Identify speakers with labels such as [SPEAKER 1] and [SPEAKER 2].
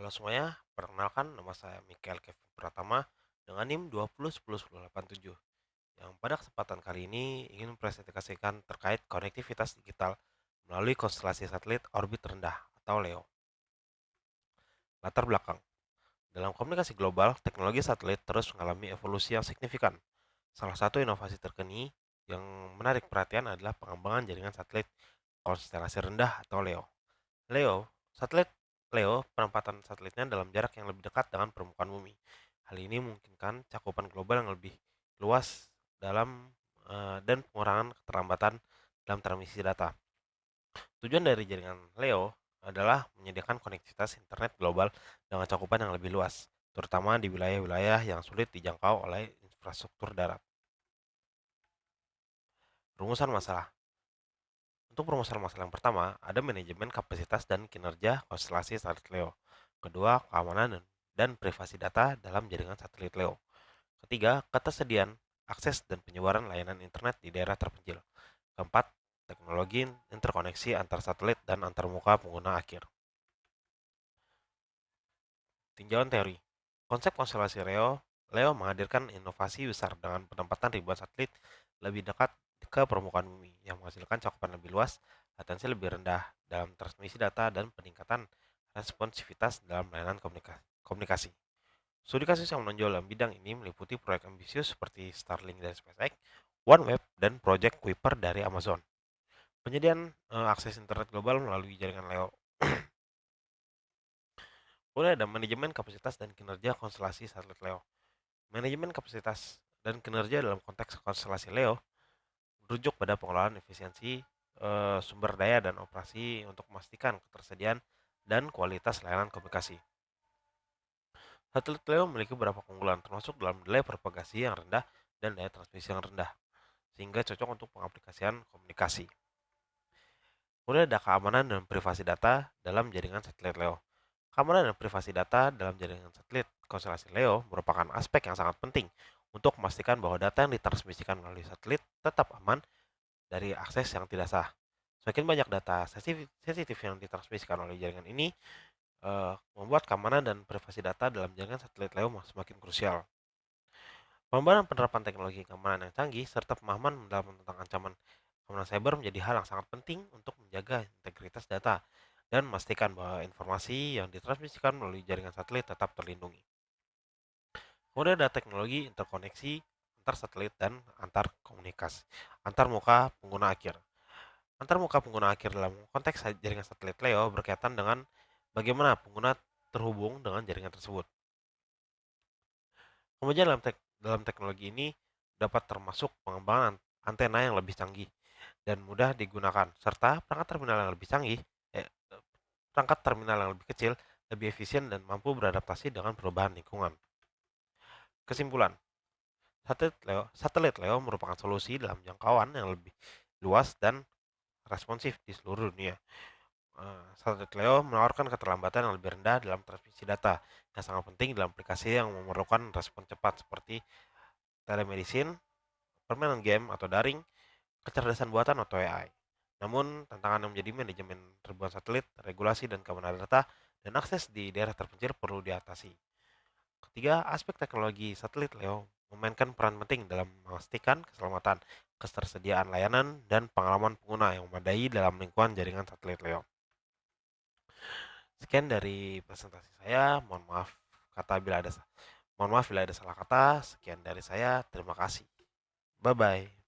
[SPEAKER 1] Halo semuanya, perkenalkan nama saya Mikael Kevin Pratama dengan NIM 20101087 yang pada kesempatan kali ini ingin mempresentasikan terkait konektivitas digital melalui konstelasi satelit orbit rendah atau LEO. Latar belakang. Dalam komunikasi global, teknologi satelit terus mengalami evolusi yang signifikan. Salah satu inovasi terkini yang menarik perhatian adalah pengembangan jaringan satelit konstelasi rendah atau LEO. Leo, satelit Leo, penempatan satelitnya dalam jarak yang lebih dekat dengan permukaan bumi. Hal ini memungkinkan cakupan global yang lebih luas dan pengurangan keterlambatan dalam transmisi data. Tujuan dari jaringan Leo adalah menyediakan konektivitas internet global dengan cakupan yang lebih luas, terutama di wilayah-wilayah yang sulit dijangkau oleh infrastruktur darat. Rumusan masalah. Untuk permasalahan masalah yang pertama, ada manajemen kapasitas dan kinerja konstelasi satelit Leo. Kedua, keamanan dan privasi data dalam jaringan satelit Leo. Ketiga, ketersediaan akses dan penyebaran layanan internet di daerah terpencil. Keempat, teknologi interkoneksi antar satelit dan antar muka pengguna akhir. Tinjauan teori. Konsep konstelasi Leo menghadirkan inovasi besar dengan penempatan ribuan satelit lebih dekat ke permukaan bumi yang menghasilkan cakupan lebih luas, latensi lebih rendah dalam transmisi data, dan peningkatan responsivitas dalam layanan komunikasi. Studi kasus yang menonjol dalam bidang ini meliputi proyek ambisius seperti Starlink dari SpaceX, OneWeb, dan proyek Kuiper dari Amazon. Penyediaan akses internet global melalui jaringan Leo. Kemudian ada manajemen kapasitas dan kinerja konstelasi satelit Leo. Manajemen kapasitas dan kinerja dalam konteks konstelasi Leo merujuk pada pengelolaan efisiensi sumber daya dan operasi untuk memastikan ketersediaan dan kualitas layanan komunikasi. Satelit Leo memiliki beberapa keunggulan, termasuk dalam delay propagasi yang rendah dan daya transmisi yang rendah, sehingga cocok untuk pengaplikasian komunikasi. Kemudian ada keamanan dan privasi data dalam jaringan satelit Leo. Keamanan dan privasi data dalam jaringan satelit konstelasi Leo merupakan aspek yang sangat penting untuk memastikan bahwa data yang ditransmisikan melalui satelit tetap aman dari akses yang tidak sah. Semakin banyak data sensitif yang ditransmisikan oleh jaringan ini, membuat keamanan dan privasi data dalam jaringan satelit Leo semakin krusial. Pengembangan penerapan teknologi keamanan yang canggih serta pemahaman mendalam tentang ancaman keamanan cyber menjadi hal yang sangat penting untuk menjaga integritas data dan memastikan bahwa informasi yang ditransmisikan melalui jaringan satelit tetap terlindungi. Kemudian ada teknologi interkoneksi antar satelit dan antar komunikasi, antar muka pengguna akhir. Antar muka pengguna akhir dalam konteks jaringan satelit Leo berkaitan dengan bagaimana pengguna terhubung dengan jaringan tersebut. Kemudian dalam teknologi ini dapat termasuk pengembangan antena yang lebih canggih dan mudah digunakan, serta eh, perangkat terminal yang lebih kecil, lebih efisien dan mampu beradaptasi dengan perubahan lingkungan. Kesimpulan, satelit Leo merupakan solusi dalam jangkauan yang lebih luas dan responsif di seluruh dunia. Satelit Leo menawarkan keterlambatan yang lebih rendah dalam transmisi data, yang sangat penting dalam aplikasi yang memerlukan respon cepat seperti telemedicine, permainan game atau daring, kecerdasan buatan atau AI. Namun, tantangan yang menjadi manajemen ribuan satelit, regulasi dan keamanan data, dan akses di daerah terpencil perlu diatasi. Ketiga, aspek teknologi satelit Leo memainkan peran penting dalam memastikan keselamatan, ketersediaan layanan, dan pengalaman pengguna yang memadai dalam lingkungan jaringan satelit Leo. Sekian dari presentasi saya. Mohon maaf bila ada salah kata. Sekian dari saya. Terima kasih. Bye bye.